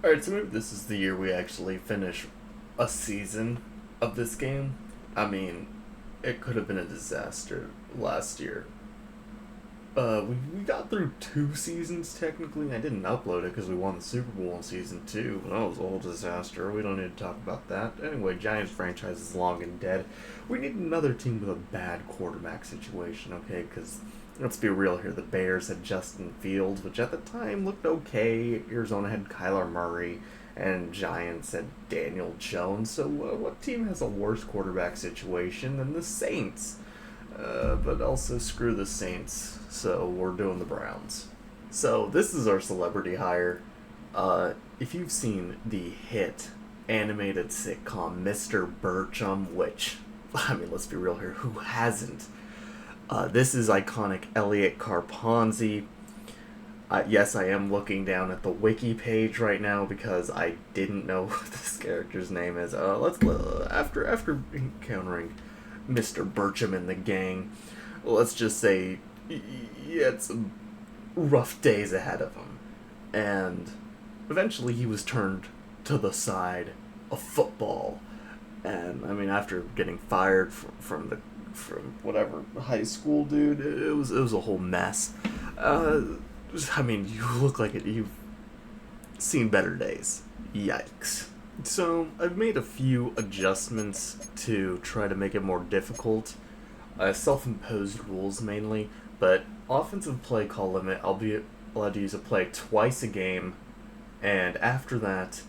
Alright, so maybe this is the year we actually finish a season of this game. I mean, it could have been a disaster last year. We got through two seasons technically. I didn't upload it because we won the Super Bowl in season two. That was a whole disaster. We don't need to talk about that. Anyway, Giants franchise is long and dead. We need another team with a bad quarterback situation, okay? Because let's be real here. The Bears had Justin Fields, which at the time looked okay. Arizona had Kyler Murray, and Giants had Daniel Jones. So, what team has a worse quarterback situation than the Saints? But also screw the Saints, so we're doing the Browns. So this is our celebrity hire. If you've seen the hit animated sitcom Mr. Burcham, which, I mean, let's be real here, who hasn't? This is iconic Elliot Carponzi. Yes, I am looking down at the wiki page right now because I didn't know what this character's name is. After encountering Mr. Burcham and the gang, let's just say he had some rough days ahead of him. And eventually he was turned to the side of football. And I mean, after getting fired from whatever high school, dude, it was a whole mess. Uh, I mean, you look like it. You've seen better days. Yikes. So, I've made a few adjustments to try to make it more difficult. Self imposed rules mainly, but offensive play call limit, I'll be allowed to use a play twice a game, and after that,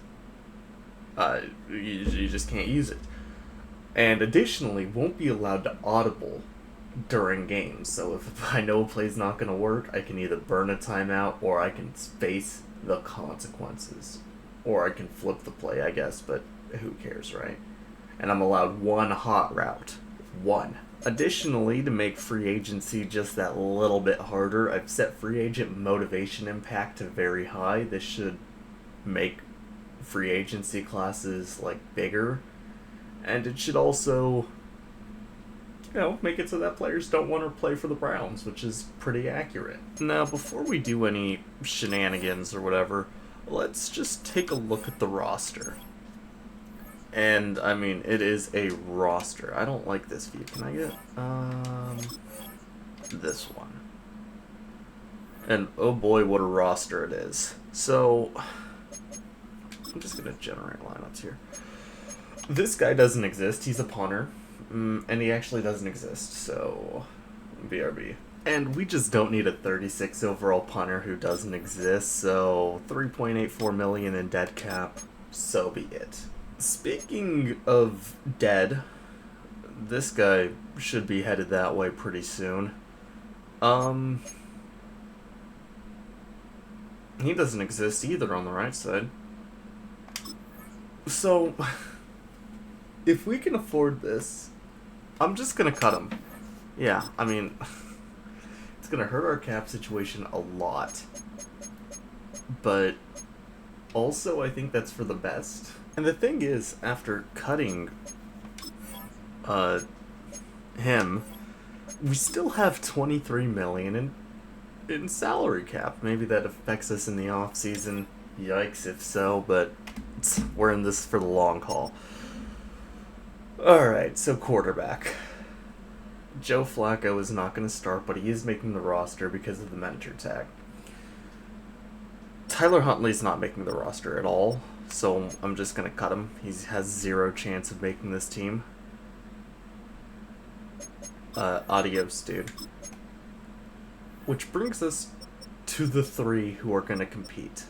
you just can't use it. And additionally, won't be allowed to audible during games. So if I know a play's not going to work, I can either burn a timeout or I can face the consequences. Or I can flip the play, I guess, but who cares, right? And I'm allowed one hot route. One. Additionally, to make free agency just that little bit harder, I've set free agent motivation impact to very high. This should make free agency classes like bigger, and it should also, make it so that players don't want to play for the Browns, which is pretty accurate. Now, before we do any shenanigans or whatever, let's just take a look at the roster. And I mean, it is a roster. I don't like this view. Can I get this one? And oh boy, what a roster it is. So I'm just gonna generate lineups here. This guy doesn't exist. He's a punter, and he actually doesn't exist. So BRB. And we just don't need a 36 overall punter who doesn't exist. So 3.84 million in dead cap. So be it. Speaking of dead, this guy should be headed that way pretty soon. Um, he doesn't exist either on the right side. So, if we can afford this, I'm just gonna cut him. Yeah, I mean, it's gonna hurt our cap situation a lot. But also, I think that's for the best. And the thing is, after cutting uh, him, we still have 23 million in salary cap. Maybe that affects us in the off season. Yikes, if so, but we're in this for the long haul. Alright, so quarterback. Joe Flacco is not going to start, but he is making the roster because of the mentor tag. Tyler Huntley's not making the roster at all, so I'm just going to cut him. He has zero chance of making this team. Adios, dude. Which brings us to the three who are going to compete.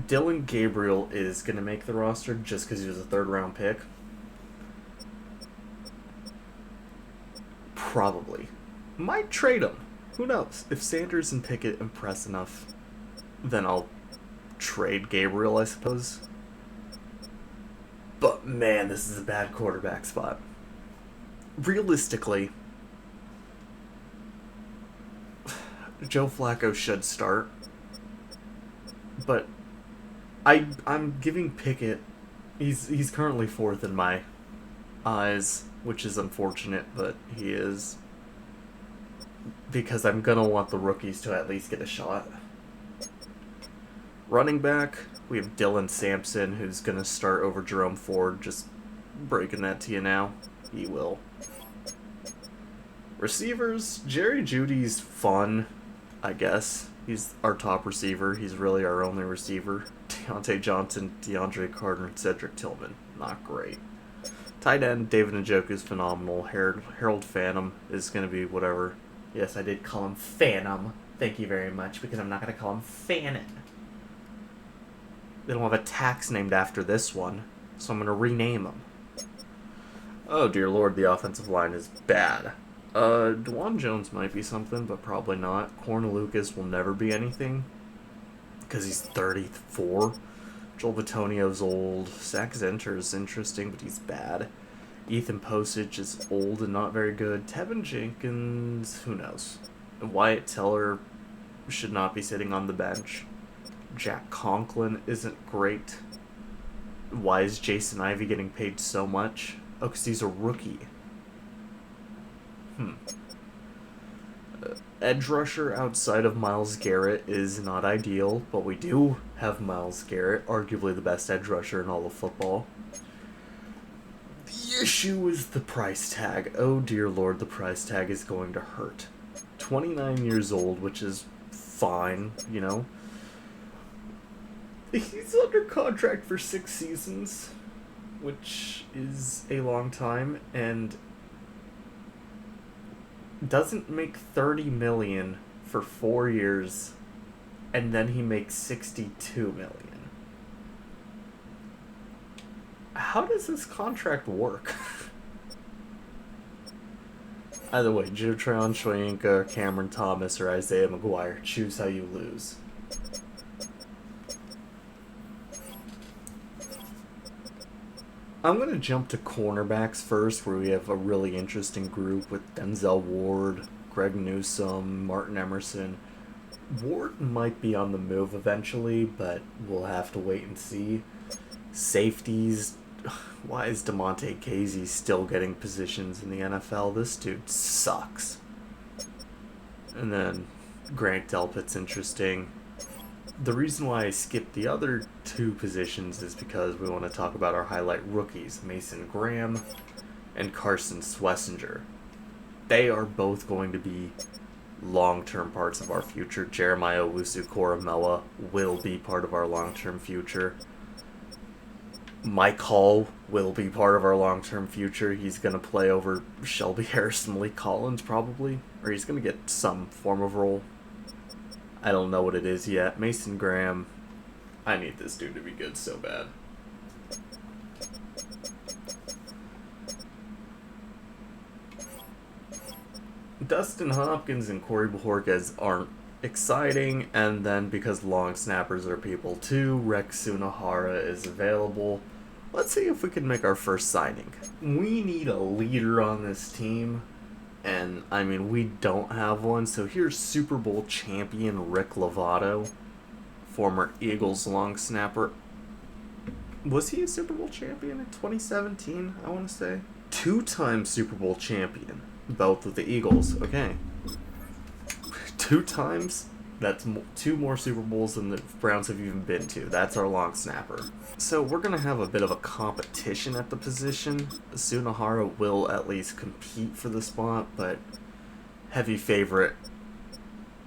Dylan Gabriel is going to make the roster just because he was a third round pick. Probably. Might trade him. Who knows? If Sanders and Pickett impress enough, then I'll trade Gabriel, I suppose. But man, this is a bad quarterback spot. Realistically, Joe Flacco should start. But I'm giving Pickett. He's currently fourth in my eyes, which is unfortunate, but he is, because I'm gonna want the rookies to at least get a shot. Running back, we have Dylan Sampson, who's going to start over Jerome Ford. Just breaking that to you now. He will. Receivers, Jerry Jeudy's fun, I guess. He's our top receiver. He's really our only receiver. Deontay Johnson, DeAndre Carter, and Cedric Tillman. Not great. Tight end, David Njoku is phenomenal. Harold Phantom is going to be whatever. Yes, I did call him Phantom. Thank you very much, because I'm not going to call him Fannin. They don't have a tax named after this one, so I'm going to rename him. Oh dear lord, the offensive line is bad. Dwan Jones might be something, but probably not. Corn Lucas will never be anything, because he's 34. Joel Bitonio's old. Zach Zenter is interesting, but he's bad. Ethan Posich is old and not very good. Tevin Jenkins, who knows? Wyatt Teller should not be sitting on the bench. Jack Conklin isn't great. Why is Jason Ivey getting paid so much? Oh, because he's a rookie. Edge rusher outside of Myles Garrett is not ideal, but we do have Myles Garrett, arguably the best edge rusher in all of football. The issue is the price tag. Oh dear lord, the price tag is going to hurt. 29 years old, which is fine, you know. He's under contract for 6 seasons, which is a long time, and doesn't make $30 million for 4 years, and then he makes $62 million. How does this contract work? Either way, Jutron Shoyinka, Cameron Thomas, or Isaiah McGuire. Choose how you lose. I'm going to jump to cornerbacks first, where we have a really interesting group with Denzel Ward, Greg Newsome, Martin Emerson. Ward might be on the move eventually, but we'll have to wait and see. Safeties, why is DeMonte Casey still getting positions in the NFL? This dude sucks. And then Grant Delpit's interesting. The reason why I skipped the other 2 positions is because we want to talk about our highlight rookies, Mason Graham and Carson Swessinger. They are both going to be long-term parts of our future. Jeremiah Owusu-Koramoah will be part of our long-term future. Mike Hall will be part of our long-term future. He's going to play over Shelby Harris and Malik Collins, probably. Or he's going to get some form of role. I don't know what it is yet. Mason Graham. I need this dude to be good so bad. Dustin Hopkins and Corey Bojorquez aren't exciting, and then because long snappers are people too, Rex Sunahara is available. Let's see if we can make our first signing. We need a leader on this team. And, I mean, we don't have one, so here's Super Bowl champion Rick Lovato, former Eagles long snapper. Was he a Super Bowl champion in 2017, I want to say? 2-time Super Bowl champion, both with the Eagles. Okay. 2 times? That's 2 more Super Bowls than the Browns have even been to. That's our long snapper. So we're going to have a bit of a competition at the position. Sunahara will at least compete for the spot, but heavy favorite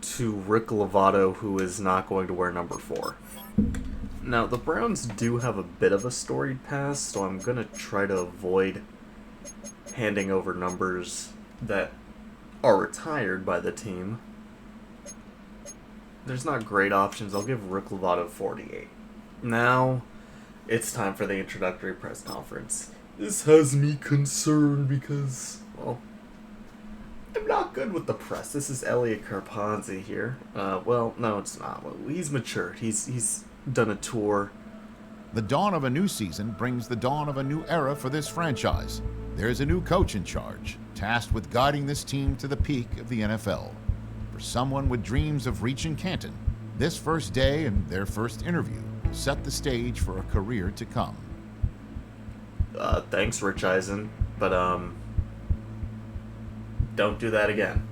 to Rick Lovato, who is not going to wear number 4. Now, the Browns do have a bit of a storied past, so I'm going to try to avoid handing over numbers that are retired by the team. There's not great options. I'll give Rick Lovato 48. Now, it's time for the introductory press conference. This has me concerned because, well, I'm not good with the press. This is Elliot Carponzi here. Well, no, it's not. He's matured. He's done a tour. The dawn of a new season brings the dawn of a new era for this franchise. There's a new coach in charge, tasked with guiding this team to the peak of the NFL. For someone with dreams of reaching Canton, this first day and their first interview will set the stage for a career to come. Thanks, Rich Eisen, but don't do that again.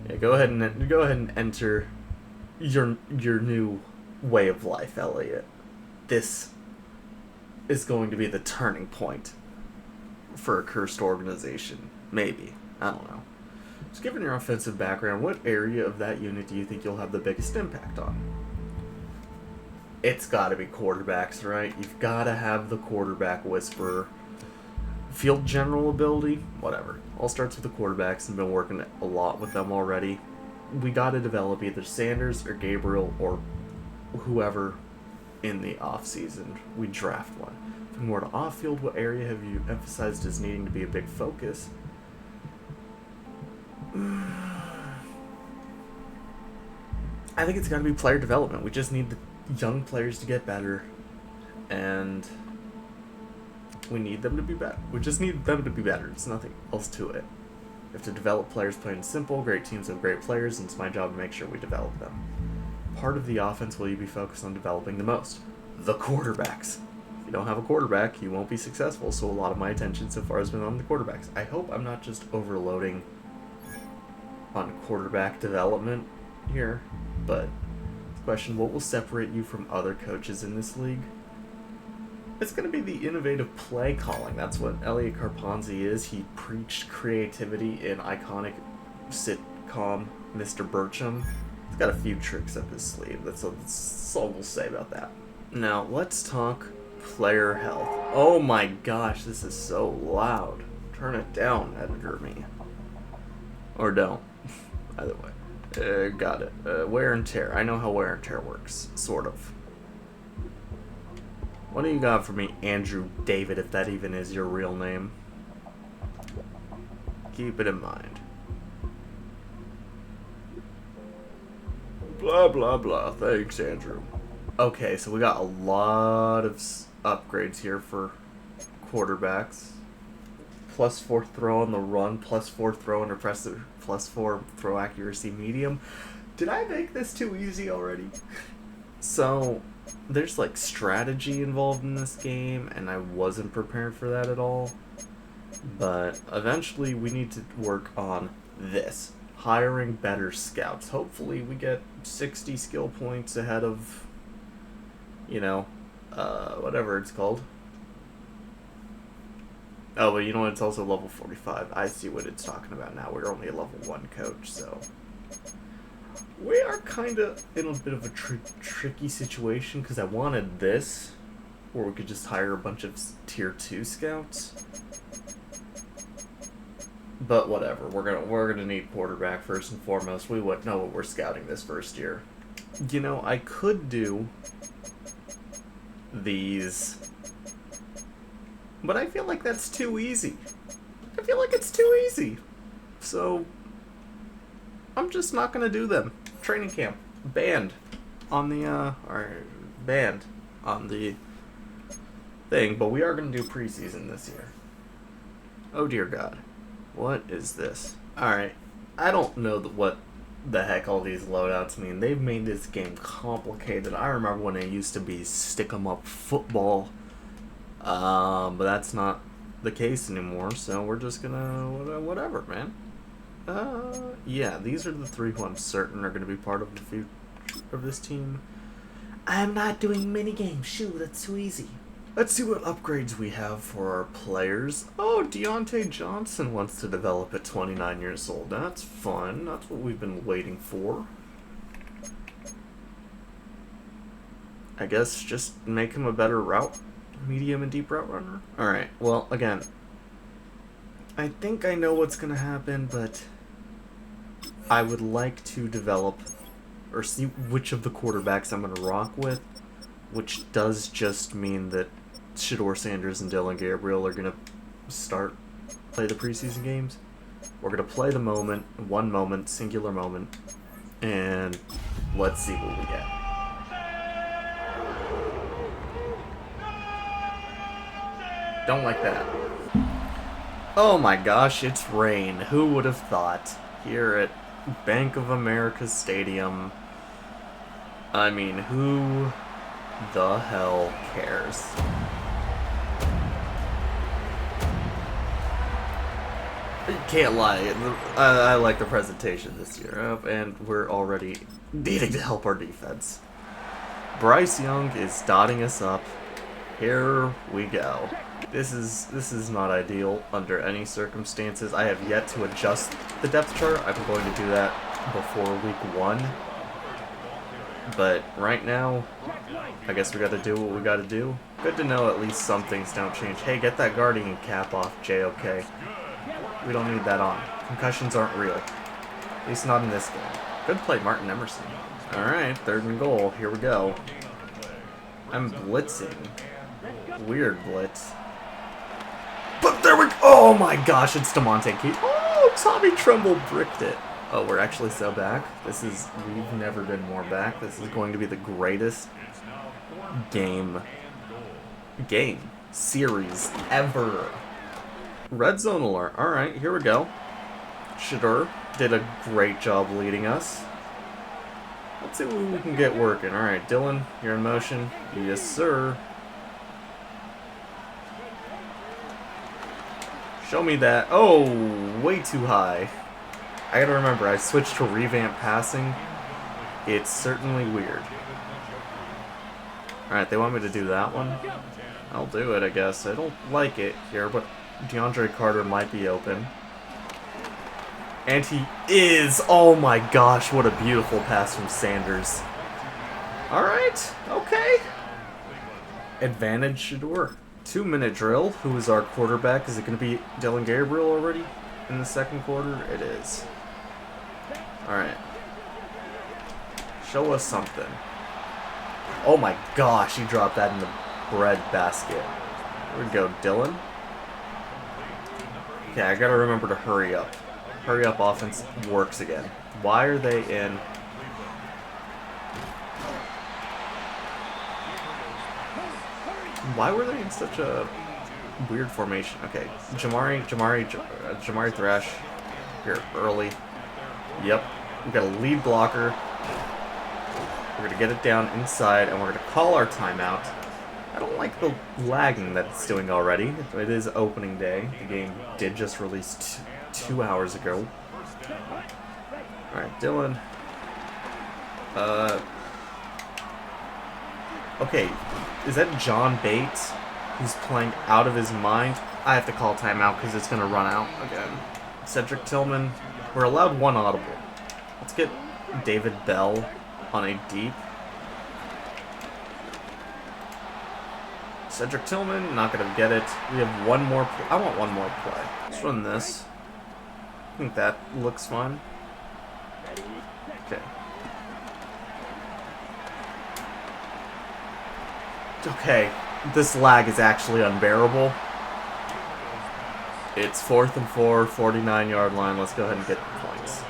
Yeah, go ahead and enter your new way of life, Elliot. This is going to be the turning point for a cursed organization. Maybe. I don't know. Just given your offensive background, what area of that unit do you think you'll have the biggest impact on? It's got to be quarterbacks, right? You've got to have the quarterback whisperer. Field general ability, whatever. All starts with the quarterbacks, and been working a lot with them already. We got to develop either Sanders or Gabriel or whoever in the off season. We draft one. From more to off field, what area have you emphasized as needing to be a big focus? I think it's got to be player development. We just need the young players to get better, and we need them to be better. We just need them to be better. There's nothing else to it. We have to develop players playing simple. Great teams have great players, and it's my job to make sure we develop them. Part of the offense will you be focused on developing the most? The quarterbacks. If you don't have a quarterback, you won't be successful, so a lot of my attention so far has been on the quarterbacks. I hope I'm not just overloading on quarterback development here, but the question, what will separate you from other coaches in this league? It's going to be the innovative play calling. That's what Elliot Carponzi is. He preached creativity in iconic sitcom Mr. Burcham. He's got a few tricks up his sleeve. That's all we'll say about that. Now, let's talk player health. Oh my gosh, this is so loud. Turn it down, editor me. Or don't. Either way. Got it. Wear and tear. I know how wear and tear works. Sort of. What do you got for me, Andrew David, if that even is your real name? Keep it in mind. Blah, blah, blah. Thanks, Andrew. Okay, so we got a lot of upgrades here for quarterbacks. +4 throw on the run, +4 throw under pressure, +4 throw accuracy medium. Did I make this too easy already? So there's like strategy involved in this game, and I wasn't prepared for that at all. But eventually we need to work on this. Hiring better scouts. Hopefully we get 60 skill points ahead of, whatever it's called. Oh, but you know what? It's also level 45. I see what it's talking about now. We're only a level 1 coach, so we are kind of in a bit of a tricky situation, because I wanted this, or we could just hire a bunch of tier 2 scouts. But whatever, we're gonna need quarterback first and foremost. We wouldn't know what we're scouting this first year. I could do these, but I feel like that's too easy. I feel like it's too easy. So I'm just not gonna do them. Training camp banned on the banned on the thing, but we are gonna do preseason this year. Oh dear God. What is this? Alright, I don't know what the heck all these loadouts mean. They've made this game complicated. I remember when it used to be stick 'em up football, but that's not the case anymore, so we're just gonna, whatever, man. Yeah, these are the 3 who I'm certain are gonna be part of the future of this team. I'm not doing minigames. Shoot, that's too easy. Let's see what upgrades we have for our players. Oh, Deontay Johnson wants to develop at 29 years old. That's fun. That's what we've been waiting for. I guess just make him a better medium and deep route runner. Alright, well, again, I think I know what's going to happen, but I would like to develop or see which of the quarterbacks I'm going to rock with, which does just mean that Shedeur Sanders and Dylan Gabriel are going to play the preseason games. We're going to play the moment, one moment, singular moment, and let's see what we get. Don't like that. Oh my gosh, it's rain. Who would have thought? Here at Bank of America Stadium. I mean, who the hell cares? Can't lie, I like the presentation this year, and we're already needing to help our defense. Bryce Young is dotting us up. Here we go. This is not ideal under any circumstances. I have yet to adjust the depth chart. I'm going to do that before week 1. But right now, I guess we got to do what we got to do. Good to know at least some things don't change. Hey, get that guardian cap off, JOK. We don't need that on. Concussions aren't real. At least not in this game. Good play, Martin Emerson. Alright, 3rd and goal. Here we go. I'm blitzing. Weird blitz. But there we go! Oh my gosh, it's DeMonte Keith. Oh, Tommy Tremble bricked it. Oh, we're actually so back. We've never been more back. This is going to be the greatest series ever. Red zone alert. Alright, here we go. Shadur did a great job leading us. Let's see what we can get working. Alright, Dylan, you're in motion. Yes, sir. Show me that. Oh, way too high. I gotta remember, I switched to revamp passing. It's certainly weird. Alright, they want me to do that one. I'll do it, I guess. I don't like it here, but DeAndre Carter might be open. And he is! Oh my gosh, what a beautiful pass from Sanders. Alright, okay. Advantage Shadur. 2-minute drill. Who is our quarterback? Is it going to be Dylan Gabriel already in the 2nd quarter? It is. Alright. Show us something. Oh my gosh, he dropped that in the bread basket. Here we go, Dylan. Okay, I gotta remember to hurry up. Hurry up offense works again. Why are they in... Why were they in such a weird formation? Okay, Jamari Thrash here early. Yep, we got a lead blocker. We're gonna get it down inside, and we're gonna call our timeout. I don't like the lagging that it's doing already. It is opening day. The game did just release 2 hours ago. All right, Dylan. Okay, is that John Bates who's playing out of his mind? I have to call timeout because it's going to run out again. Cedric Tillman. We're allowed 1 audible. Let's get David Bell on a deep. Cedric Tillman, not going to get it. We have 1 more. I want 1 more play. Let's run this. I think that looks fun. Okay. Okay, this lag is actually unbearable. It's 4th and 4, 49-yard line. Let's go ahead and get the points.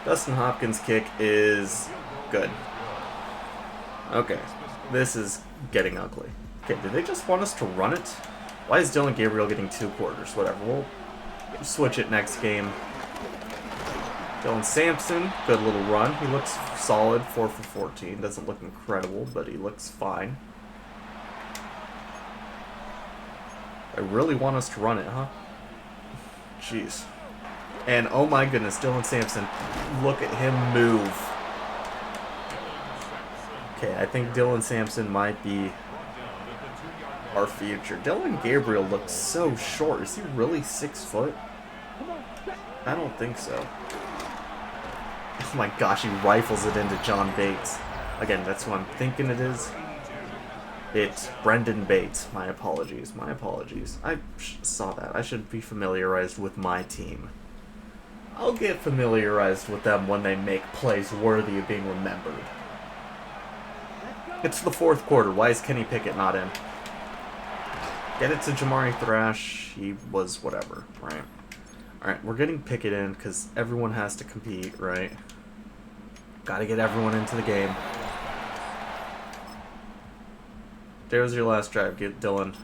Dustin Hopkins' kick is good. Okay, this is getting ugly. Okay, did they just want us to run it? Why is Dylan Gabriel getting 2 quarters? Whatever, we'll switch it next game. Dylan Sampson, good little run. He looks solid, 4 for 14. Doesn't look incredible, but he looks fine. I really want us to run it, huh? Jeez. And oh my goodness, Dylan Sampson, look at him move. Okay, I think Dylan Sampson might be our future. Dylan Gabriel looks so short. Is he really 6 foot? I don't think so. Oh my gosh, he rifles it into John Bates. Again, that's who I'm thinking it is. It's Brendan Bates. My apologies. My apologies. I saw that. I should be familiarized with my team. I'll get familiarized with them when they make plays worthy of being remembered. It's the 4th quarter. Why is Kenny Pickett not in? Get it to Jamari Thrash. He was whatever, right? Alright, we're getting Pickett in because everyone has to compete, right? Gotta get everyone into the game. There's your last drive. Get Dylan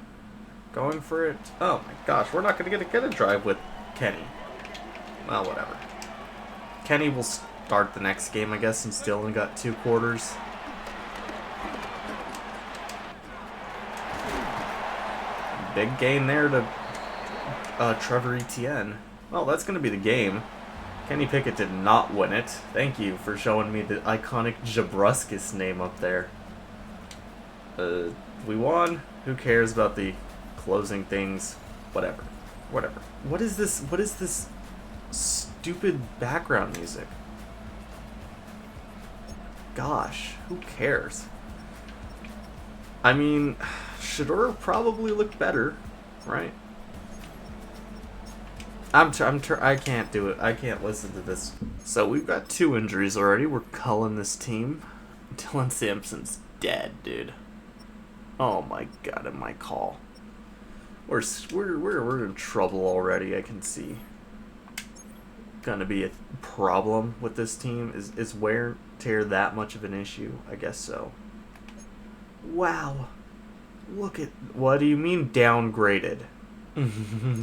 going for it. Oh my gosh, we're not gonna get a drive with Kenny. Well, whatever. Kenny will start the next game, I guess, since Dylan got 2 quarters. Big gain there to Trevor Etienne. Well, that's going to be the game. Kenny Pickett did not win it. Thank you for showing me the iconic Jabruskis name up there. We won. Who cares about the closing things? Whatever. Whatever. What is this? What is this stupid background music? Gosh, who cares? I mean, Shador probably looked better, right? I can't do it. I can't listen to this. So we've got 2 injuries already. We're culling this team. Dylan Sampson's dead, dude. Oh my god, and my call. We're in trouble already. I can see. Gonna be a problem with this team. Is wear and tear that much of an issue? I guess so. Wow. Look at. What do you mean downgraded?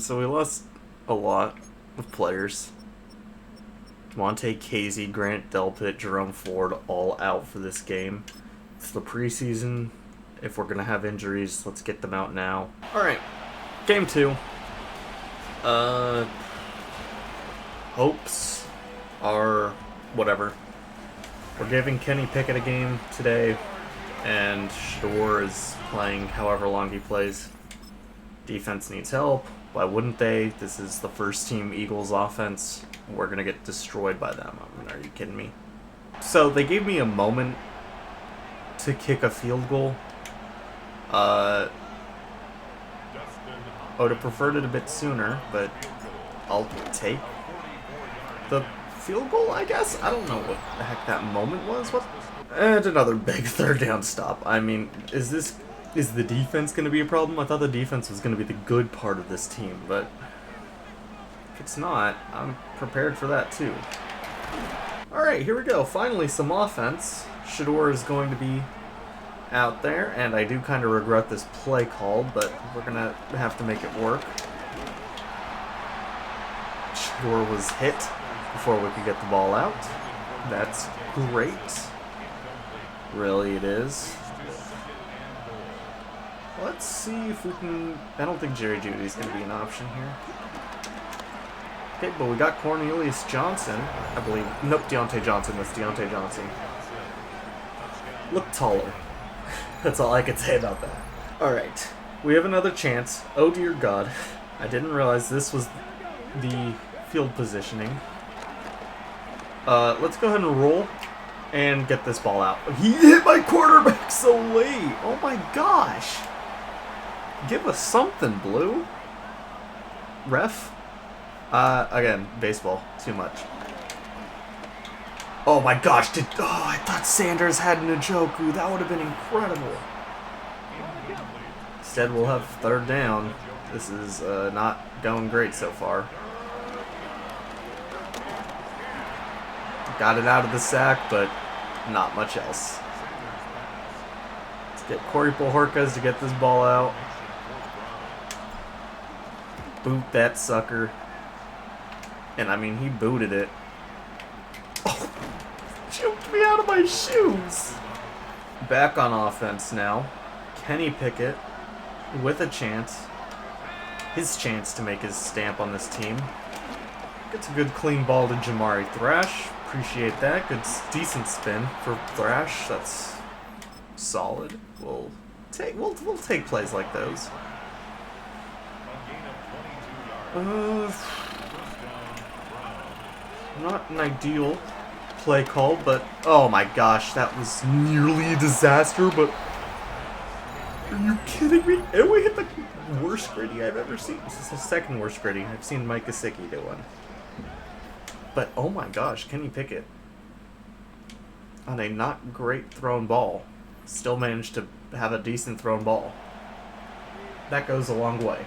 So we lost a lot of players. Monte Casey, Grant Delpit, Jerome Ford all out for this game. It's the preseason. If we're gonna have injuries, let's get them out now. Alright. Game 2. Hopes are whatever. We're giving Kenny Pickett a game today, and Shador is playing however long he plays. Defense needs help. Why wouldn't they? This is the first team Eagles offense. We're going to get destroyed by them. I mean, are you kidding me? So they gave me a moment to kick a field goal. I would have preferred it a bit sooner, but I'll take the field goal, I guess? I don't know what the heck that moment was. What? And another big third down stop. I mean, is the defense going to be a problem? I thought the defense was going to be the good part of this team, but if it's not, I'm prepared for that too. Alright, here we go. Finally, some offense. Shador is going to be out there, and I do kind of regret this play call, but we're going to have to make it work. Shador was hit before we could get the ball out. That's great. Really, it is. Let's see if we can. I don't think Jerry Jeudy's going to be an option here. Okay, but we got Cornelius Johnson, I believe. Nope, Deontay Johnson. That's Deontay Johnson. Look taller. That's all I could say about that. Alright, we have another chance. Oh dear God. I didn't realize this was the field positioning. Let's go ahead and roll and get this ball out. He hit my quarterback so late. Oh my gosh. Give us something, Blue. Ref? Again, baseball. Too much. Oh my gosh, I thought Sanders had Njoku. That would have been incredible. Instead, we'll have third down. This is not going great so far. Got it out of the sack, but not much else. Let's get Corey Pohorkas to get this ball out. Boot that sucker. And I mean, he booted it. Oh, choked me out of my shoes. Back on offense now. Kenny Pickett with a chance. His chance to make his stamp on this team. Gets a good clean ball to Jamari Thrash. Appreciate that. Good, decent spin for Thrash. That's solid. We'll take plays like those. Not an ideal play call, but oh my gosh, that was nearly a disaster. But are you kidding me? And we hit the worst gritty I've ever seen. This is the second worst gritty. I've seen Mike Gesicki do one. But oh my gosh, Kenny Pickett on a not great thrown ball still managed to have a decent thrown ball. That goes a long way.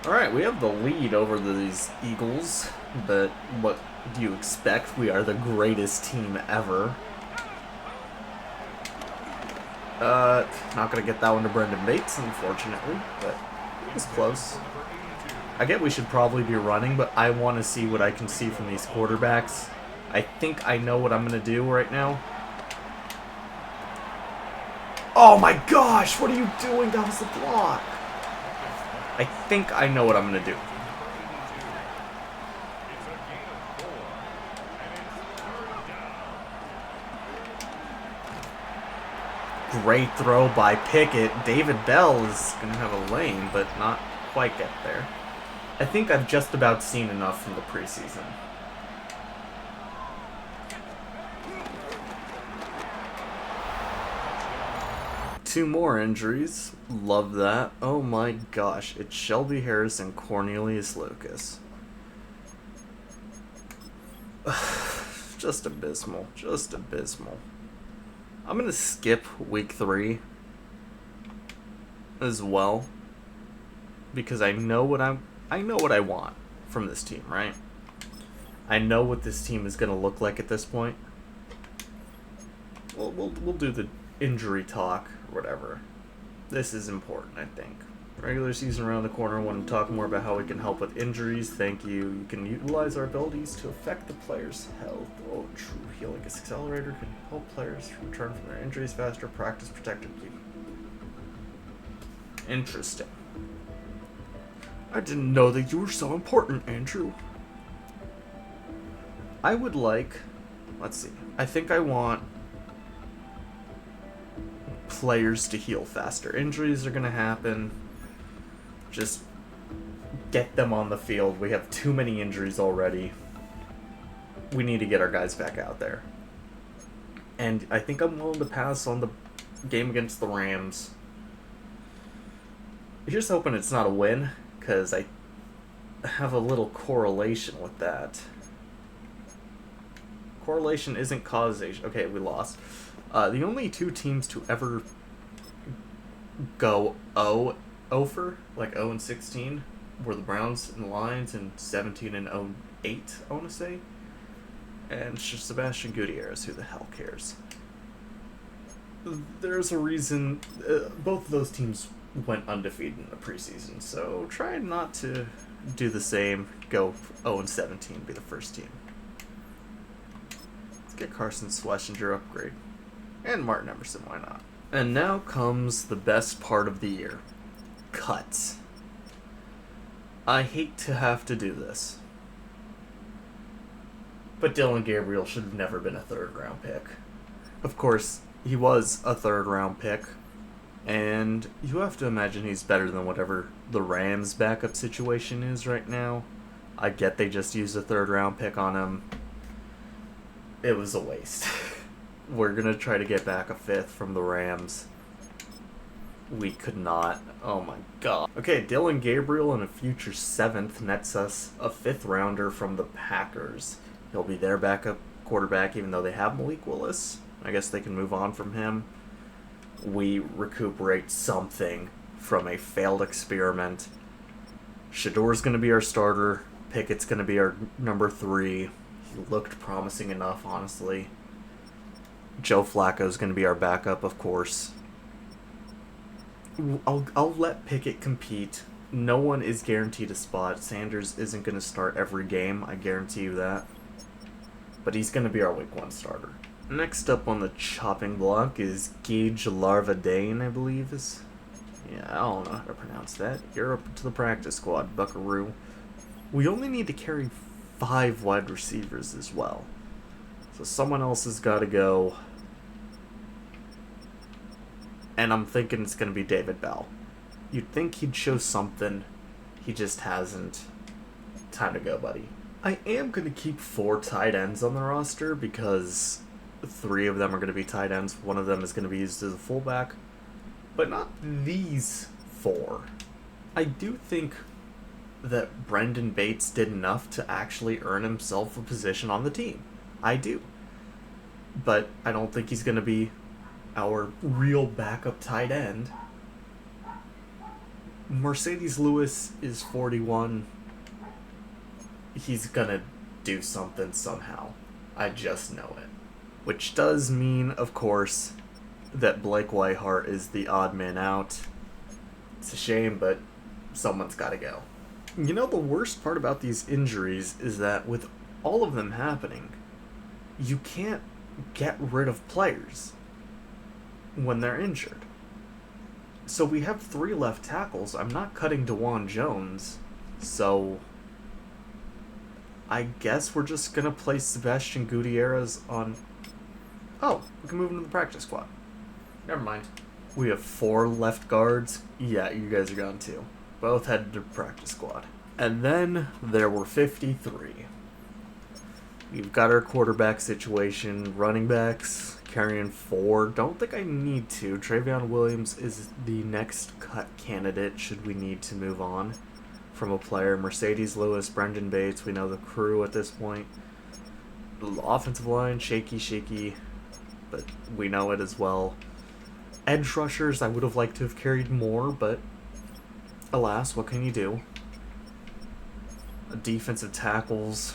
Alright, we have the lead over these Eagles, but what do you expect? We are the greatest team ever. Not gonna get that one to Brendan Bates, unfortunately, but it was close. I get we should probably be running, but I want to see what I can see from these quarterbacks. I think I know what I'm going to do right now. Oh my gosh, what are you doing? That was the block. I think I know what I'm going to do. Great throw by Pickett. David Bell is going to have a lane, but not quite get there. I think I've just about seen enough from the preseason. Two more injuries. Love that. Oh my gosh. It's Shelby Harris and Cornelius Lucas. Just abysmal. Just abysmal. I'm going to skip week 3 as well. Because I know what I want from this team, right? I know what this team is going to look like at this point. We'll do the injury talk or whatever. This is important, I think. Regular season around the corner. I want to talk more about how we can help with injuries. Thank you. You can utilize our abilities to affect the player's health. Oh, true healing accelerator can help players return from their injuries faster. Practice protected. Interesting. I didn't know that you were so important, Andrew. I would like... Let's see. I think I want players to heal faster. Injuries are going to happen. Just get them on the field. We have too many injuries already. We need to get our guys back out there. And I think I'm willing to pass on the game against the Rams. I'm just hoping it's not a win, because I have a little correlation with that. Correlation isn't causation. Okay, we lost. The only two teams to ever go 0-for, like 0-16, were the Browns and the Lions in 17 and 08, I want to say. And Sebastian Gutierrez, who the hell cares? There's a reason both of those teams went undefeated in the preseason, so try not to do the same. Go 0-17, be the first team. Let's get Carson Schlesinger upgrade. And Martin Emerson, why not? And now comes the best part of the year. Cuts. I hate to have to do this, but Dillon Gabriel should have never been a third-round pick. Of course, he was a third-round pick, and you have to imagine he's better than whatever the Rams' backup situation is right now. I get they just used a third-round pick on him. It was a waste. We're going to try to get back a fifth from the Rams. We could not. Oh my god. Okay, Dillon Gabriel and a future 7th nets us a 5th rounder from the Packers. He'll be their backup quarterback, even though they have Malik Willis. I guess they can move on from him. We recuperate something from a failed experiment. Shador's going to be our starter. Pickett's going to be our number 3. He looked promising enough, honestly. Joe Flacco's going to be our backup, of course. I'll let Pickett compete. No one is guaranteed a spot. Sanders isn't going to start every game, I guarantee you that. But he's going to be our week 1 starter. Next up on the chopping block is Gage Larvadain, I believe is... Yeah, I don't know how to pronounce that. You're up to the practice squad, buckaroo. We only need to carry 5 wide receivers as well. So someone else has got to go. And I'm thinking it's going to be David Bell. You'd think he'd show something. He just hasn't. Time to go, buddy. I am going to keep 4 tight ends on the roster because 3 of them are going to be tight ends. 1 of them is going to be used as a fullback. But not these 4. I do think that Brendan Bates did enough to actually earn himself a position on the team. I do. But I don't think he's going to be our real backup tight end. Mercedes Lewis is 41. He's going to do something somehow. I just know it. Which does mean, of course, that Blake Whiteheart is the odd man out. It's a shame, but someone's got to go. You know, the worst part about these injuries is that with all of them happening, you can't get rid of players when they're injured. So we have 3 left tackles. I'm not cutting DeJuan Jones, so I guess we're just going to place Sebastian Gutierrez on... Oh, we can move him to the practice squad. Never mind. We have 4 left guards. Yeah, you guys are gone too. Both headed to practice squad. And then there were 53. We've got our quarterback situation. Running backs, carrying 4. Don't think I need to. Travion Williams is the next cut candidate should we need to move on from a player. Mercedes Lewis, Brendan Bates, we know the crew at this point. The offensive line, shaky, but we know it as well. Edge rushers, I would have liked to have carried more, but alas, what can you do? Defensive tackles,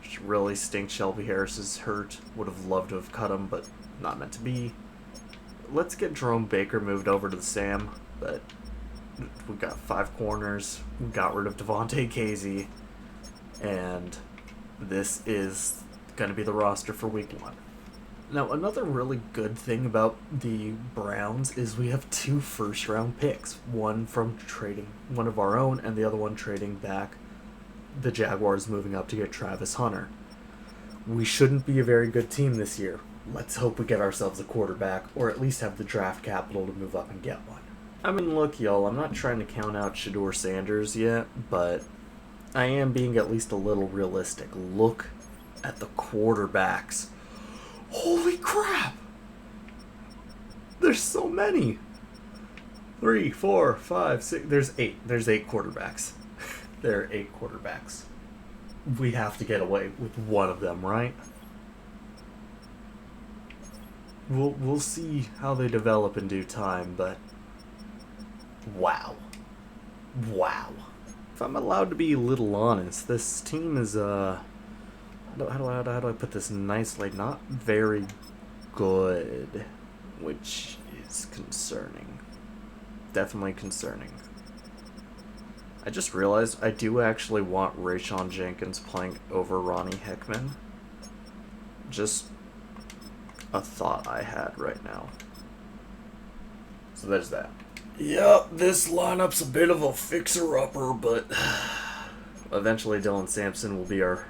which really stinks. Shelby Harris is hurt. Would have loved to have cut him, but not meant to be. Let's get Jerome Baker moved over to the Sam, but we got 5 corners. We got rid of Devontae Casey, and this is going to be the roster for week 1. Now, another really good thing about the Browns is we have 2 first-round picks. One from trading one of our own, and the other one trading back the Jaguars moving up to get Travis Hunter. We shouldn't be a very good team this year. Let's hope we get ourselves a quarterback, or at least have the draft capital to move up and get one. I mean, look, y'all, I'm not trying to count out Shedeur Sanders yet, but I am being at least a little realistic. Look at the quarterbacks. Holy crap! There's so many. 3, 4, 5, 6. There's 8. There's 8 quarterbacks. There are 8 quarterbacks. We have to get away with one of them, right? We'll see how they develop in due time, but wow. If I'm allowed to be a little honest, this team is how do I put this nicely? Not very good, which is concerning. Definitely concerning. I just realized I do actually want Rayshawn Jenkins playing over Ronnie Hickman. Just a thought I had right now. So there's that. Yep, this lineup's a bit of a fixer-upper, but eventually Dylan Sampson will be our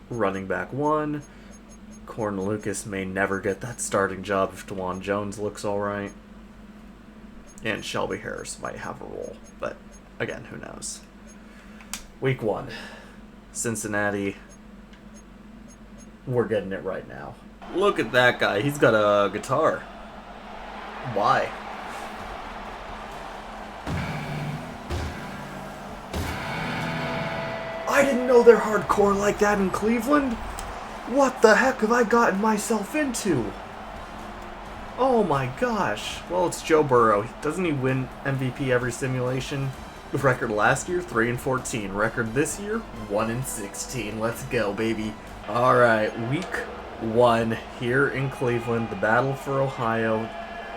running back 1. Corn Lucas may never get that starting job if DeJuan Jones looks alright. And Shelby Harris might have a role, but again, who knows. Week 1. Cincinnati. We're getting it right now. Look at that guy. He's got a guitar. Why? I didn't know they're hardcore like that in Cleveland. What the heck have I gotten myself into? Oh my gosh. Well, it's Joe Burrow. Doesn't he win MVP every simulation? The record last year, 3-14. Record this year, 1-16. Let's go, baby. Alright, week 1 here in Cleveland. The battle for Ohio.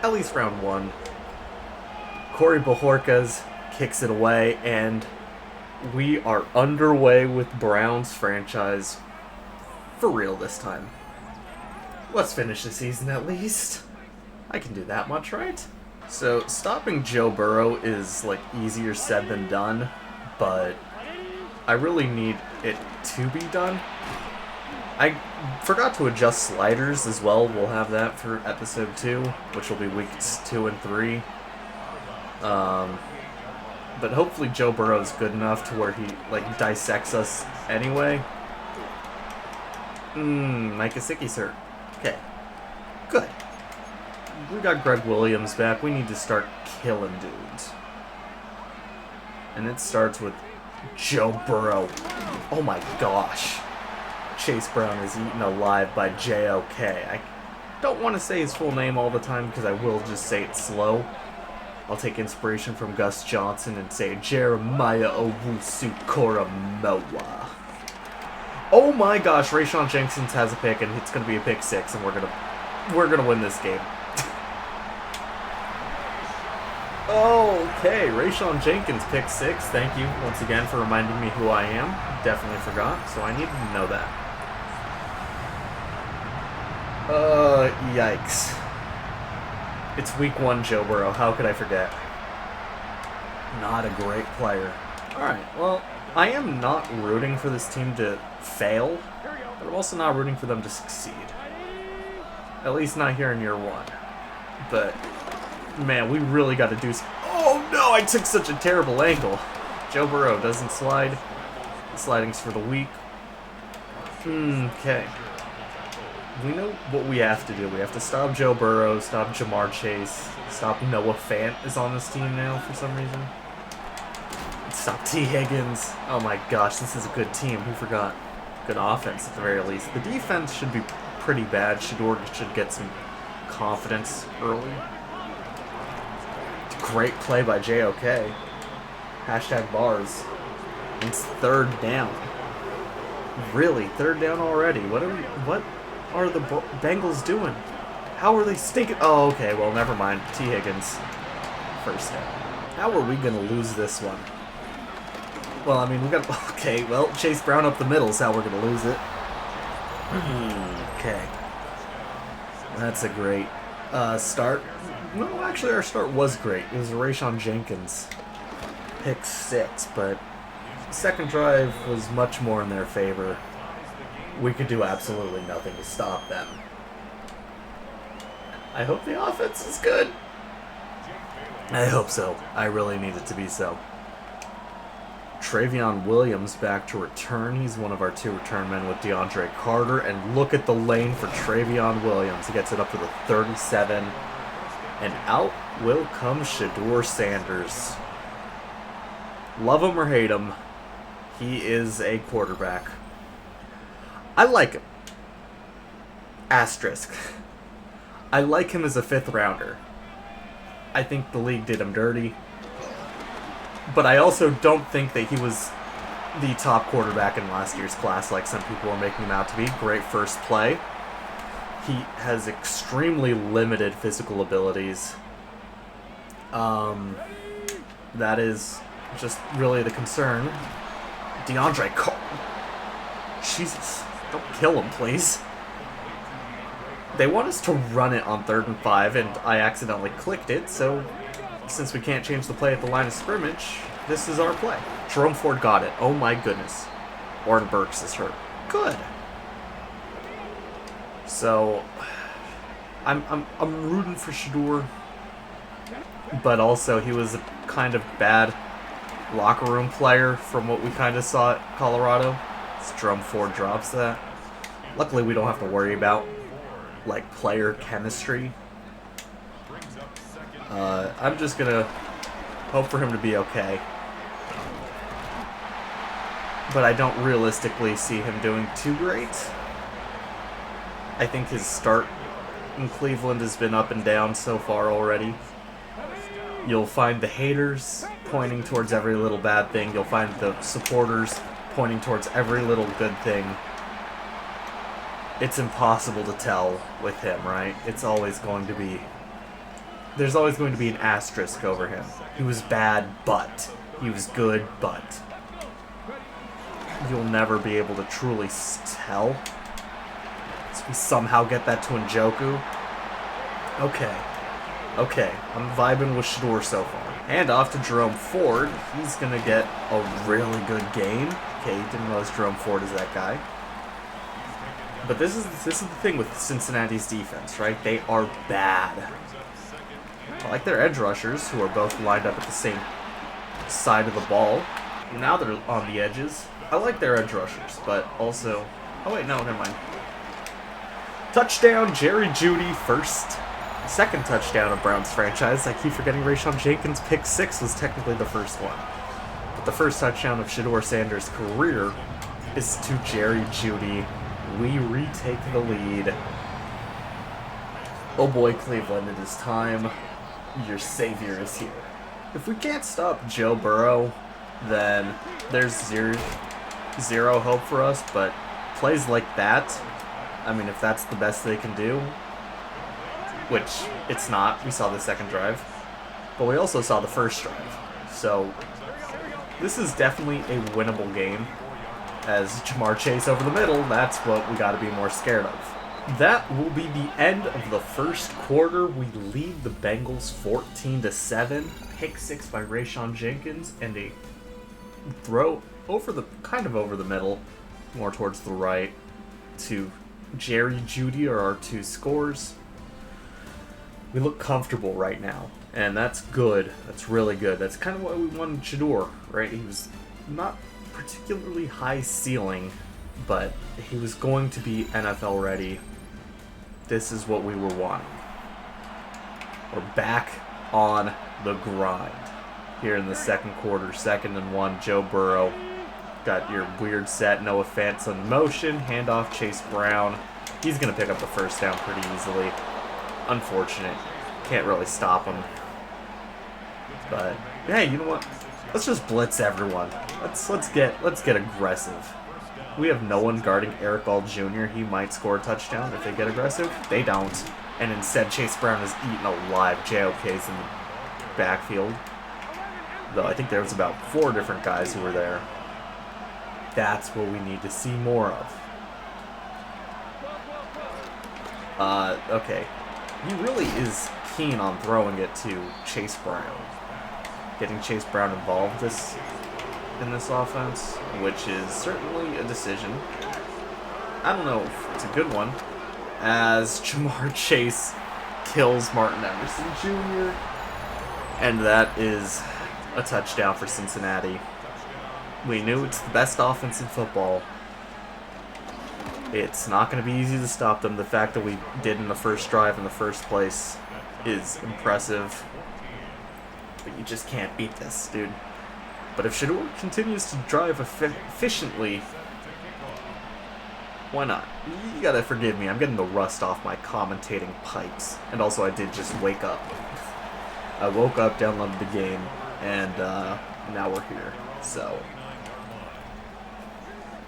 At least round 1. Corey Bojorquez kicks it away, and we are underway with Browns franchise for real this time. Let's finish the season at least. I can do that much, right? So, stopping Joe Burrow is, like, easier said than done, but I really need it to be done. I forgot to adjust sliders as well. We'll have that for episode 2, which will be weeks 2 and 3. But hopefully Joe Burrow is good enough to where he, like, dissects us anyway. Mike Gesicki's hurt. Okay. Good. We got Greg Williams back. We need to start killing dudes. And it starts with Joe Burrow. Oh my gosh. Chase Brown is eaten alive by J.O.K. I don't want to say his full name all the time because I will just say it slow. I'll take inspiration from Gus Johnson and say Jeremiah Owusu-Koramoah. Oh my gosh, Rayshawn Jenkins has a pick, and it's going to be a pick 6, and we're gonna win this game. Okay, Rayshawn Jenkins, pick 6. Thank you once again for reminding me who I am. Definitely forgot, so I needed to know that. Yikes. It's week 1, Joe Burrow. How could I forget? Not a great player. Alright, well, I am not rooting for this team to fail, but I'm also not rooting for them to succeed. At least not here in year 1. But Man, we really got to do some... Oh, no! I took such a terrible angle. Joe Burrow doesn't slide. The sliding's for the weak. Okay. We know what we have to do. We have to stop Joe Burrow, stop Jamar Chase, stop Noah Fant is on this team now for some reason. Stop T. Higgins. Oh my gosh, this is a good team. Who forgot? Good offense at the very least. The defense should be pretty bad. Shedeur should get some confidence early. Great play by JOK. Hashtag bars. It's third down. Really? Third down already? What are the Bengals doing? How are they stinking? Oh, okay. Well, never mind. T. Higgins. First down. How are we going to lose this one? Well, I mean, we got... Okay, well, Chase Brown up the middle is how we're going to lose it. Okay. That's a great start. No, actually, our start was great. It was a Rayshawn Jenkins pick 6, but second drive was much more in their favor. We could do absolutely nothing to stop them. I hope the offense is good. I hope so. I really need it to be so. Travion Williams back to return. He's one of our 2 return men with DeAndre Carter. And look at the lane for Travion Williams. He gets it up to the 37. And out will come Shedeur Sanders. Love him or hate him, he is a quarterback. I like him. Asterisk. I like him as a 5th rounder. I think the league did him dirty. But I also don't think that he was the top quarterback in last year's class like some people were making him out to be. Great first play. He has extremely limited physical abilities. That is just really the concern. DeAndre Carter. Jesus. Don't kill him, please. They want us to run it on 3rd and 5, and I accidentally clicked it, so since we can't change the play at the line of scrimmage, this is our play. Jerome Ford got it. Oh my goodness. Warren Burks is hurt. Good. So, I'm rooting for Shedeur, but also he was a kind of bad locker room player from what we kind of saw at Colorado. Jerome Ford drops that. Luckily, we don't have to worry about like player chemistry. I'm just gonna hope for him to be okay, but I don't realistically see him doing too great. I think his start in Cleveland has been up and down so far already. You'll find the haters pointing towards every little bad thing. You'll find the supporters pointing towards every little good thing. It's impossible to tell with him, right? It's always going to be... There's always going to be an asterisk over him. He was bad, but. He was good, but. You'll never be able to truly tell. So we somehow get that to Njoku. Okay, I'm vibing with Shedeur so far. And off to Jerome Ford. He's going to get a really good game. Okay, didn't realize Jerome Ford is that guy. But this is the thing with Cincinnati's defense, right? They are bad. I like their edge rushers, who are both lined up at the same side of the ball. Now they're on the edges. I like their edge rushers, but also... Oh wait, no, never mind. Touchdown, Jerry Jeudy, second touchdown of Browns franchise. I keep forgetting Rayshawn Jenkins' pick 6 was technically the first one. But the first touchdown of Shedeur Sanders' career is to Jerry Jeudy. We retake the lead. Oh boy, Cleveland, it is time. Your savior is here. If we can't stop Joe Burrow, then there's zero hope for us, but plays like that, I mean, if that's the best they can do, which it's not. We saw the second drive, but we also saw the first drive. So this is definitely a winnable game. As Jamar Chase over the middle, that's what we got to be more scared of. That will be the end of the first quarter. We lead the Bengals 14-7. Pick 6 by Rayshawn Jenkins and a throw over the middle, more towards the right, to Jerry Jeudy are our 2 scores. We look comfortable right now, and that's good. That's really good. That's kind of why we wanted Shador, right? He was not particularly high ceiling, but he was going to be NFL ready. This is what we were wanting. We're back on the grind here in the second quarter. 2nd and 1. Joe Burrow got your weird set. Noah Fant in motion. Handoff Chase Brown. He's going to pick up the first down pretty easily. Unfortunate. Can't really stop him. But hey, you know what? Let's just blitz everyone. Let's get aggressive. We have no one guarding Eric All Jr. He might score a touchdown if they get aggressive. They don't. And instead, Chase Brown is eaten alive. JOK's in the backfield. Though I think there was about 4 different guys who were there. That's what we need to see more of. Okay. He really is keen on throwing it to Chase Brown. Getting Chase Brown involved in this offense, which is certainly a decision. I don't know if it's a good one, as Jamar Chase kills Martin Emerson Jr. And that is a touchdown for Cincinnati. We knew it's the best offense in football. It's not going to be easy to stop them. The fact that we did in the first drive in the first place is impressive. But you just can't beat this, dude. But if Shador continues to drive efficiently, why not? You gotta forgive me. I'm getting the rust off my commentating pipes. And also, I did just wake up. I woke up, downloaded the game, and now we're here. So,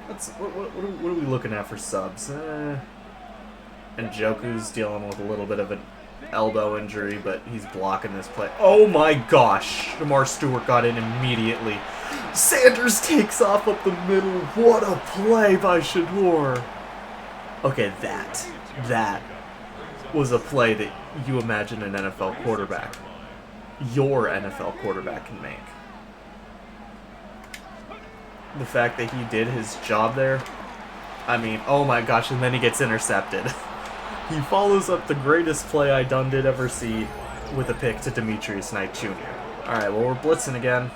what are we looking at for subs? And Njoku's dealing with a little bit of an elbow injury, but he's blocking this play. Oh my gosh! Jamar Stewart got in immediately. Sanders takes off up the middle. What a play by Shador. Okay, that was a play that you imagine an NFL quarterback, your NFL quarterback, can make. The fact that he did his job there, I mean, oh my gosh, and then he gets intercepted. He follows up the greatest play I did ever see with a pick to Demetrius Knight Jr. Alright, well, we're blitzing again.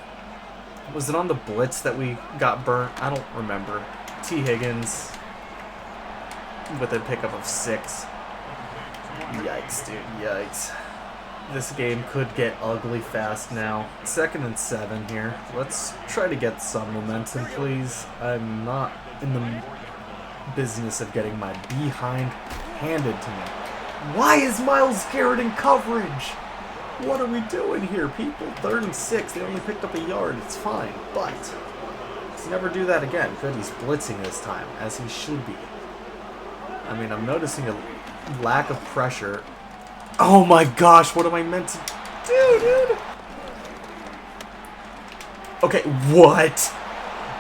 Was it on the blitz that we got burnt? I don't remember. T. Higgins with a pickup of 6. Yikes, dude, yikes. This game could get ugly fast now. 2nd and 7 here. Let's try to get some momentum, please. I'm not in the business of getting my behind handed to me. Why is Myles Garrett in coverage? What are we doing here, people? 3rd and 6. They only picked up a yard. It's fine, but let's never do that again. Good, he's blitzing this time, as he should be. I mean, I'm noticing a lack of pressure. Oh my gosh, what am I meant to do, dude? Okay, what?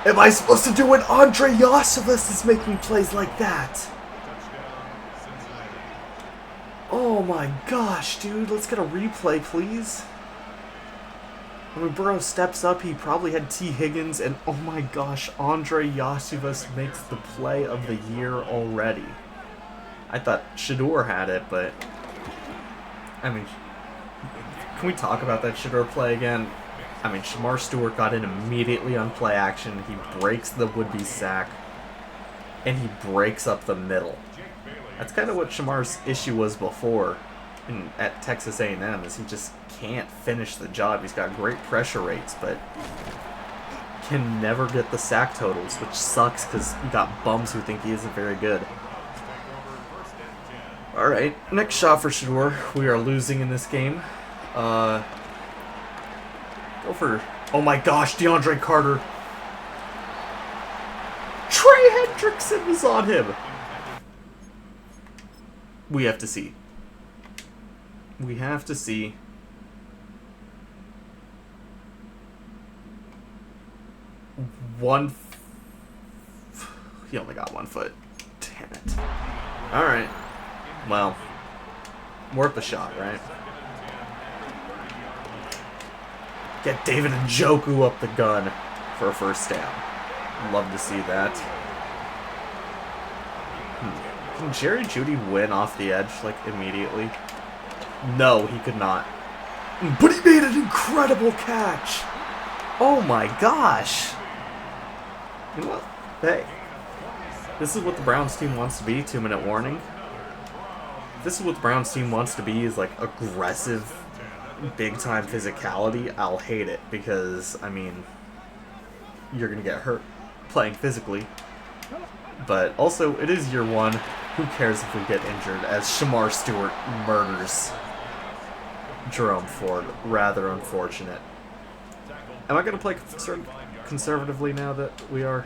Am I supposed to do when Andre Yosivas is making plays like that? Oh my gosh, dude. Let's get a replay, please. When Burrow steps up, he probably had T. Higgins, and oh my gosh, Andre Yosivas makes the play of the year already. I thought Shador had it, but I mean, can we talk about that Shador play again? I mean, Jamar Stewart got in immediately on play action. He breaks the would-be sack, and he breaks up the middle. That's kind of what Shamar's issue was before at Texas A&M, is he just can't finish the job. He's got great pressure rates, but can never get the sack totals, which sucks because you got bums who think he isn't very good. Alright, next shot for Shador. We are losing in this game. Go for... Oh my gosh, DeAndre Carter. Trey Hendrickson was on him. We have to see. We have to see. He only got 1 foot. Damn it. Alright. Well, worth a shot, right? Get David Njoku up the gun for a first down. Love to see that. Can Jerry Jeudy win off the edge, like, immediately? No, he could not. But he made an incredible catch. Oh my gosh. You know what? Hey. This is what the Browns team wants to be. 2-minute warning. If this is what the Browns team wants to be, is like aggressive, big-time physicality, I'll hate it. Because, I mean, you're going to get hurt playing physically. But also, it is year one. Who cares if we get injured? As Shamar Stewart murders Jerome Ford. Rather unfortunate. Am I going to play conservatively now that we are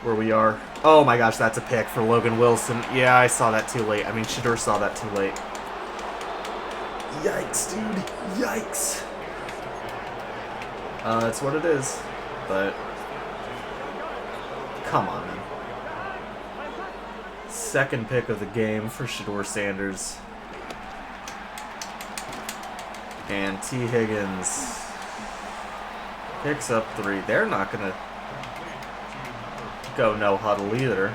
where we are? Oh my gosh, that's a pick for Logan Wilson. Yeah, I saw that too late. I mean, Shador saw that too late. Yikes, dude. Yikes. That's what it is. But come on, man. Second pick of the game for Shador Sanders. And T. Higgins picks up 3. They're not going to go no huddle either.